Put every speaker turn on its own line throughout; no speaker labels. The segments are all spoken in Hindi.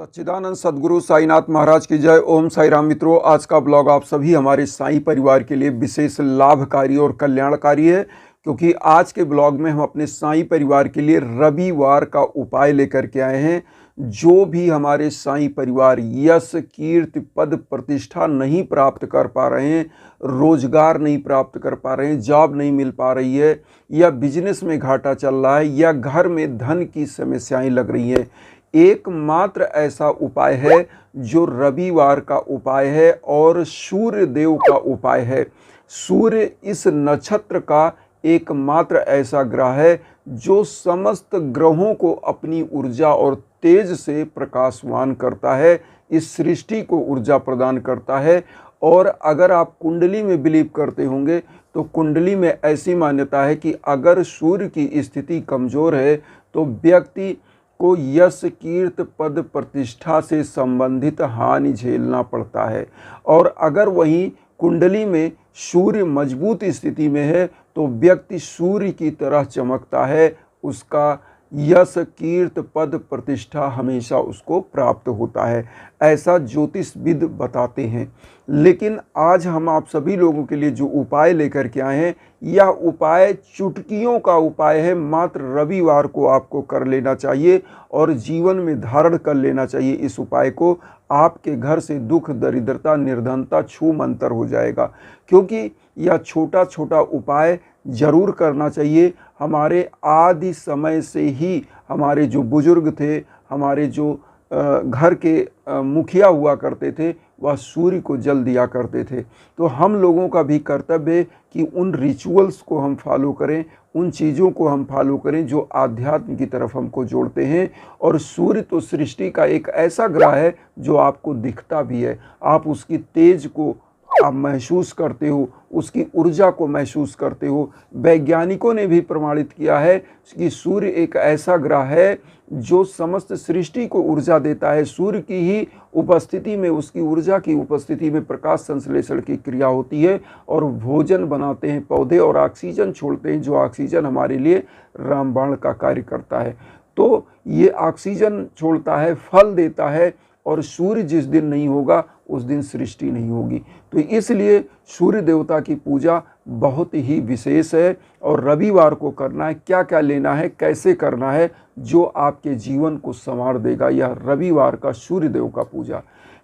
सच्चिदानंद सद्गुरु साईनाथ महाराज की जय। ओम साई राम। मित्रों, आज का ब्लॉग आप सभी हमारे साई परिवार के लिए विशेष लाभकारी और कल्याणकारी है, क्योंकि आज के ब्लॉग में हम अपने साई परिवार के लिए रविवार का उपाय लेकर के आए हैं। जो भी हमारे साई परिवार यश कीर्ति पद प्रतिष्ठा नहीं प्राप्त कर पा रहे हैं, रोजगार नहीं प्राप्त कर पा रहे हैं, जॉब नहीं मिल पा रही है, या बिजनेस में घाटा चल रहा है, या घर में धन की समस्याएं लग रही हैं, एकमात्र ऐसा उपाय है जो रविवार का उपाय है और सूर्य देव का उपाय है। सूर्य इस नक्षत्र का एकमात्र ऐसा ग्रह है जो समस्त ग्रहों को अपनी ऊर्जा और तेज से प्रकाशवान करता है, इस सृष्टि को ऊर्जा प्रदान करता है। और अगर आप कुंडली में बिलीव करते होंगे तो कुंडली में ऐसी मान्यता है कि अगर सूर्य की स्थिति कमज़ोर है तो व्यक्ति को यश कीर्ति पद प्रतिष्ठा से संबंधित हानि झेलना पड़ता है। और अगर वहीं कुंडली में सूर्य मजबूत स्थिति में है तो व्यक्ति सूर्य की तरह चमकता है, उसका यश कीर्ति पद प्रतिष्ठा हमेशा उसको प्राप्त होता है, ऐसा ज्योतिषविद बताते हैं। लेकिन आज हम आप सभी लोगों के लिए जो उपाय लेकर के आए हैं, यह उपाय चुटकियों का उपाय है। मात्र रविवार को आपको कर लेना चाहिए और जीवन में धारण कर लेना चाहिए। इस उपाय को आपके घर से दुख दरिद्रता निर्धनता छू मंतर हो जाएगा, क्योंकि यह छोटा छोटा उपाय जरूर करना चाहिए। हमारे आदि समय से ही हमारे जो बुजुर्ग थे, हमारे जो घर के मुखिया हुआ करते थे, वह सूर्य को जल दिया करते थे। तो हम लोगों का भी कर्तव्य है कि उन रिचुअल्स को हम फॉलो करें, उन चीज़ों को हम फॉलो करें जो आध्यात्म की तरफ हमको जोड़ते हैं। और सूर्य तो सृष्टि का एक ऐसा ग्रह है जो आपको दिखता भी है, आप उसकी तेज को आप महसूस करते हो, उसकी ऊर्जा को महसूस करते हो। वैज्ञानिकों ने भी प्रमाणित किया है कि सूर्य एक ऐसा ग्रह है जो समस्त सृष्टि को ऊर्जा देता है। सूर्य की ही उपस्थिति में, उसकी ऊर्जा की उपस्थिति में प्रकाश संश्लेषण की क्रिया होती है और भोजन बनाते हैं पौधे और ऑक्सीजन छोड़ते हैं, जो ऑक्सीजन हमारे लिए रामबाण का कार्य करता है। तो ये ऑक्सीजन छोड़ता है, फल देता है, और सूर्य जिस दिन नहीं होगा उस दिन सृष्टि नहीं होगी। तो इसलिए सूर्य देवता की पूजा बहुत ही विशेष है और रविवार को करना है। क्या क्या लेना है, कैसे करना है, जो आपके जीवन को संवार देगा, यह रविवार का सूर्य देव का पूजा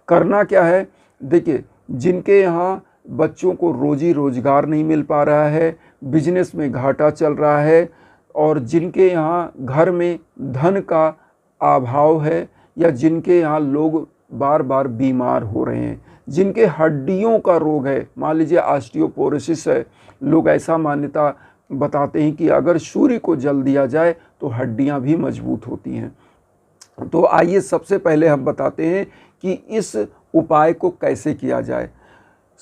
करना क्या है। देखिए, जिनके यहाँ बच्चों को रोजी रोजगार नहीं मिल पा रहा है, बिजनेस में घाटा चल रहा है, और जिनके यहाँ घर में धन का अभाव है, या जिनके यहाँ लोग बार बार बीमार हो रहे हैं, जिनके हड्डियों का रोग है, मान लीजिए ऑस्टियोपोरोसिस है, लोग ऐसा मान्यता बताते हैं कि अगर सूर्य को जल दिया जाए तो हड्डियां भी मजबूत होती हैं। तो आइए सबसे पहले हम बताते हैं कि इस उपाय को कैसे किया जाए।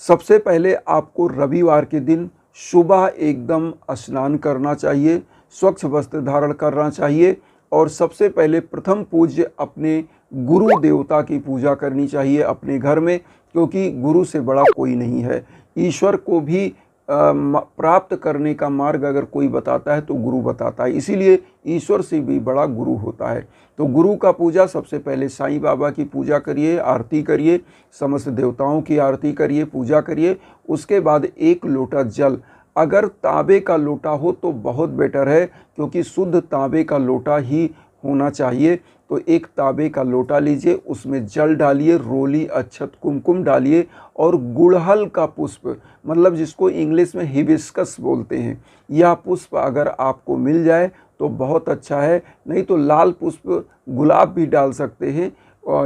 सबसे पहले आपको रविवार के दिन सुबह एकदम स्नान करना चाहिए, स्वच्छ वस्त्र धारण करना चाहिए, और सबसे पहले प्रथम पूज्य अपने गुरु देवता की पूजा करनी चाहिए अपने घर में, क्योंकि गुरु से बड़ा कोई नहीं है। ईश्वर को भी प्राप्त करने का मार्ग अगर कोई बताता है तो गुरु बताता है, इसीलिए ईश्वर से भी बड़ा गुरु होता है। तो गुरु का पूजा सबसे पहले साईं बाबा की पूजा करिए, आरती करिए, समस्त देवताओं की आरती करिए, पूजा करिए। उसके बाद एक लोटा जल, अगर तांबे का लोटा हो तो बहुत बेटर है, क्योंकि शुद्ध तांबे का लोटा ही होना चाहिए। तो एक तांबे का लोटा लीजिए, उसमें जल डालिए, रोली अक्षत कुमकुम डालिए, और गुड़हल का पुष्प, मतलब जिसको इंग्लिश में हिबिस्कस बोलते हैं, यह पुष्प अगर आपको मिल जाए तो बहुत अच्छा है। नहीं तो लाल पुष्प, गुलाब भी डाल सकते हैं,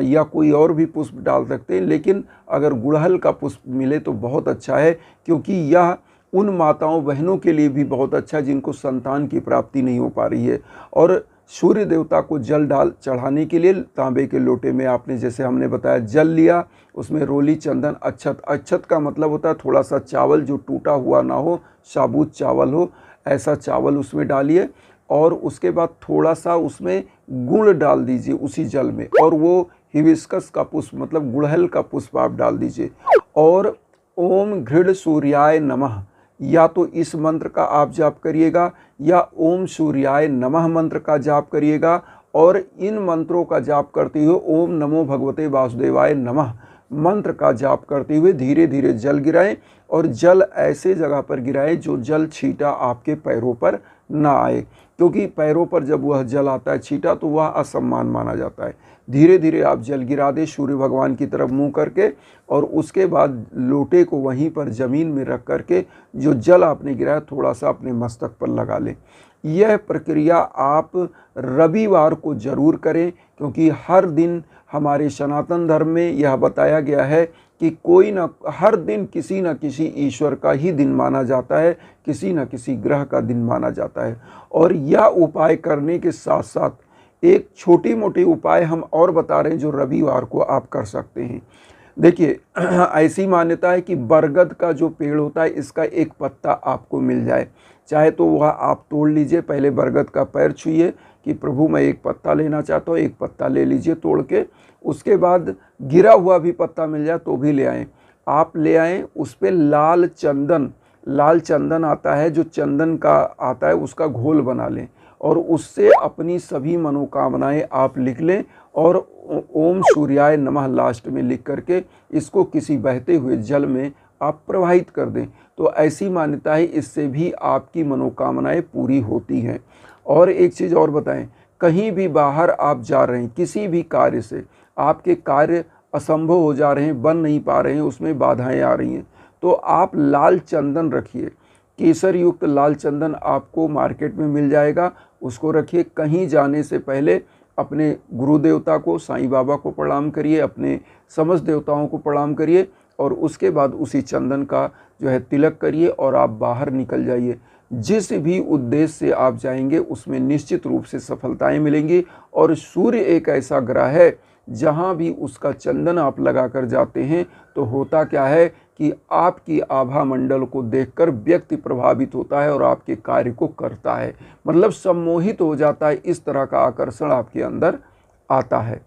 या कोई और भी पुष्प डाल सकते हैं, लेकिन अगर गुड़हल का पुष्प मिले तो बहुत अच्छा है, क्योंकि यह उन माताओं बहनों के लिए भी बहुत अच्छा जिनको संतान की प्राप्ति नहीं हो पा रही है। और सूर्य देवता को जल डाल चढ़ाने के लिए तांबे के लोटे में आपने, जैसे हमने बताया, जल लिया, उसमें रोली चंदन अक्षत, अक्षत का मतलब होता है थोड़ा सा चावल जो टूटा हुआ ना हो, साबुत चावल हो, ऐसा चावल उसमें डालिए, और उसके बाद थोड़ा सा उसमें गुड़ डाल दीजिए उसी जल में, और वो हिबिस्कस का पुष्प मतलब गुड़हल का पुष्प आप डाल दीजिए। और ओम घृड सूर्याय नमः, या तो इस मंत्र का आप जाप करिएगा, या ओम सूर्याय नमः मंत्र का जाप करिएगा, और इन मंत्रों का जाप करते हुए ओम नमो भगवते वासुदेवाय नमः मंत्र का जाप करते हुए धीरे धीरे जल गिराएं और जल ऐसे जगह पर गिराएं जो जल छींटा आपके पैरों पर ना आए, क्योंकि पैरों पर जब वह जल आता है छींटा तो वह असम्मान माना जाता है। धीरे धीरे आप जल गिरा दें सूर्य भगवान की तरफ मुंह करके, और उसके बाद लोटे को वहीं पर ज़मीन में रख करके जो जल आपने गिराया थोड़ा सा अपने मस्तक पर लगा लें। यह प्रक्रिया आप रविवार को ज़रूर करें, क्योंकि हर दिन हमारे सनातन धर्म में यह बताया गया है कि हर दिन किसी न किसी ईश्वर का ही दिन माना जाता है, किसी न किसी ग्रह का दिन माना जाता है। और यह उपाय करने के साथ साथ एक छोटी मोटी उपाय हम और बता रहे हैं जो रविवार को आप कर सकते हैं। देखिए, ऐसी मान्यता है कि बरगद का जो पेड़ होता है इसका एक पत्ता आपको मिल जाए, चाहे तो वह आप तोड़ लीजिए, पहले बरगद का पैर छूइए कि प्रभु मैं एक पत्ता लेना चाहता हूँ, एक पत्ता ले लीजिए तोड़ के। उसके बाद गिरा हुआ भी पत्ता मिल जाए तो भी ले आएँ, आप ले आएँ। उस पर लाल चंदन आता है, जो चंदन का आता है उसका घोल बना लें और उससे अपनी सभी मनोकामनाएं आप लिख लें और ओम सूर्याय नमः लास्ट में लिख करके इसको किसी बहते हुए जल में आप प्रवाहित कर दें। तो ऐसी मान्यता है, इससे भी आपकी मनोकामनाएं पूरी होती हैं। और एक चीज़ और बताएं, कहीं भी बाहर आप जा रहे हैं, किसी भी कार्य से आपके कार्य असंभव हो जा रहे हैं, बन नहीं पा रहे हैं, उसमें बाधाएं आ रही हैं, तो आप लाल चंदन रखिए, केसर युक्त लाल चंदन आपको मार्केट में मिल जाएगा, उसको रखिए। कहीं जाने से पहले अपने गुरु देवता को, साईं बाबा को प्रणाम करिए, अपने समस्त देवताओं को प्रणाम करिए और उसके बाद उसी चंदन का जो है तिलक करिए और आप बाहर निकल जाइए। जिस भी उद्देश्य से आप जाएंगे उसमें निश्चित रूप से सफलताएं मिलेंगी। और सूर्य एक ऐसा ग्रह है जहां भी उसका चंदन आप लगाकर जाते हैं तो होता क्या है कि आपकी आभा मंडल को देखकर व्यक्ति प्रभावित होता है और आपके कार्य को करता है, मतलब सम्मोहित हो जाता है। इस तरह का आकर्षण आपके अंदर आता है।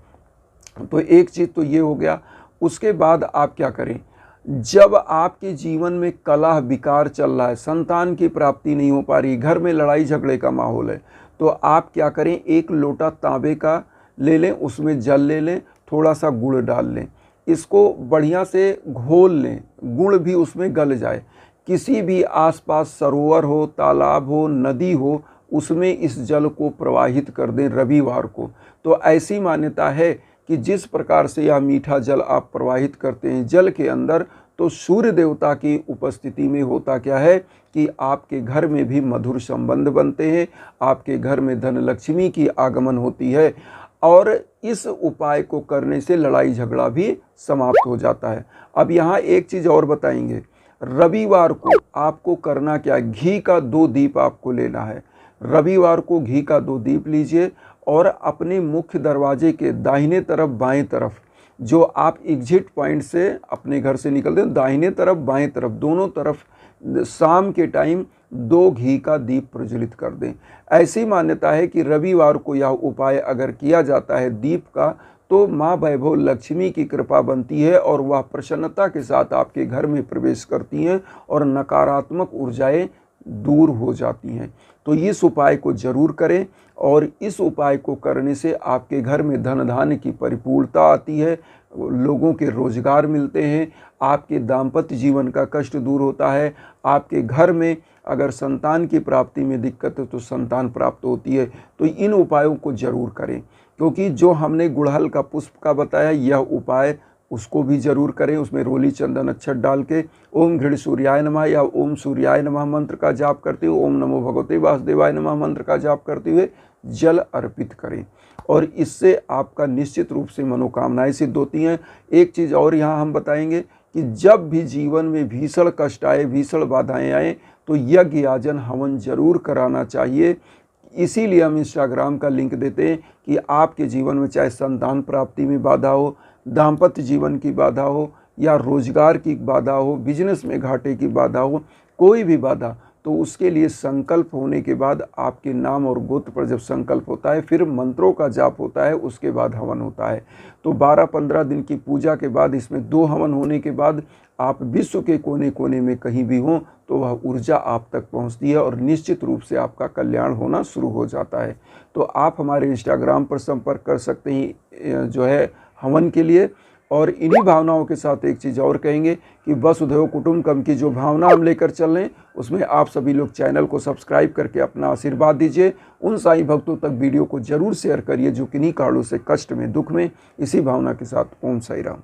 तो एक चीज़ तो ये हो गया। उसके बाद आप क्या करें, जब आपके जीवन में कलह विकार चल रहा है, संतान की प्राप्ति नहीं हो पा रही, घर में लड़ाई झगड़े का माहौल है, तो आप क्या करें, एक लोटा तांबे का ले लें, उसमें जल ले लें, थोड़ा सा गुड़ डाल लें, इसको बढ़िया से घोल लें, गुड़ भी उसमें गल जाए। किसी भी आसपास सरोवर हो, तालाब हो, नदी हो, उसमें इस जल को प्रवाहित कर दें रविवार को। तो ऐसी मान्यता है कि जिस प्रकार से यह मीठा जल आप प्रवाहित करते हैं जल के अंदर, तो सूर्य देवता की उपस्थिति में होता क्या है कि आपके घर में भी मधुर संबंध बनते हैं, आपके घर में धन लक्ष्मी की आगमन होती है और इस उपाय को करने से लड़ाई झगड़ा भी समाप्त हो जाता है। अब यहाँ एक चीज़ और बताएंगे, रविवार को आपको करना क्या है, घी का 2 दीप आपको लेना है। रविवार को घी का 2 दीप लीजिए और अपने मुख्य दरवाजे के दाहिने तरफ बाएं तरफ, जो आप एग्जिट पॉइंट से अपने घर से निकलते हैं, दाहिने तरफ बाएं तरफ दोनों तरफ शाम के टाइम 2 घी का दीप प्रज्वलित कर दें। ऐसी मान्यता है कि रविवार को यह उपाय अगर किया जाता है दीप का, तो माँ वैभव लक्ष्मी की कृपा बनती है और वह प्रसन्नता के साथ आपके घर में प्रवेश करती हैं और नकारात्मक ऊर्जाएं दूर हो जाती हैं। तो इस उपाय को जरूर करें और इस उपाय को करने से आपके घर में धन धान्य की परिपूर्णता आती है, लोगों के रोजगार मिलते हैं, आपके दाम्पत्य जीवन का कष्ट दूर होता है, आपके घर में अगर संतान की प्राप्ति में दिक्कत है तो संतान प्राप्त होती है। तो इन उपायों को जरूर करें, क्योंकि जो हमने गुड़हल का पुष्प का बताया यह उपाय उसको भी जरूर करें, उसमें रोली चंदन अक्षत डाल के ओम घृण सूर्याय नमः या ओम सूर्याय नमः मंत्र का जाप करते हुए, ओम नमो भगवते वासुदेवाय नमः मंत्र का जाप करते हुए जल अर्पित करें और इससे आपका निश्चित रूप से मनोकामनाएं सिद्ध होती हैं। एक चीज़ और यहाँ हम बताएंगे कि जब भी जीवन में भीषण कष्ट आए, भीषण बाधाएं आए, तो यज्ञ याजन हवन जरूर कराना चाहिए। इसीलिए हम इंस्टाग्राम का लिंक देते हैं कि आपके जीवन में चाहे संतान प्राप्ति में बाधा हो, दाम्पत्य जीवन की बाधा हो या रोजगार की बाधा हो, बिजनेस में घाटे की बाधा हो, कोई भी बाधा, तो उसके लिए संकल्प होने के बाद आपके नाम और गोत्र पर जब संकल्प होता है, फिर मंत्रों का जाप होता है, उसके बाद हवन होता है। तो 12-15 दिन की पूजा के बाद इसमें 2 हवन होने के बाद आप विश्व के कोने कोने में कहीं भी हों तो वह ऊर्जा आप तक पहुंचती है और निश्चित रूप से आपका कल्याण होना शुरू हो जाता है। तो आप हमारे इंस्टाग्राम पर संपर्क कर सकते हैं जो है हवन के लिए। और इन्हीं भावनाओं के साथ एक चीज़ और कहेंगे कि वसुधैव कुटुंबकम की जो भावना हम लेकर चल रहे हैं, उसमें आप सभी लोग चैनल को सब्सक्राइब करके अपना आशीर्वाद दीजिए। उन साईं भक्तों तक वीडियो को जरूर शेयर करिए जो किन्हीं कारणों से कष्ट में, दुख में। इसी भावना के साथ ओम साई राम।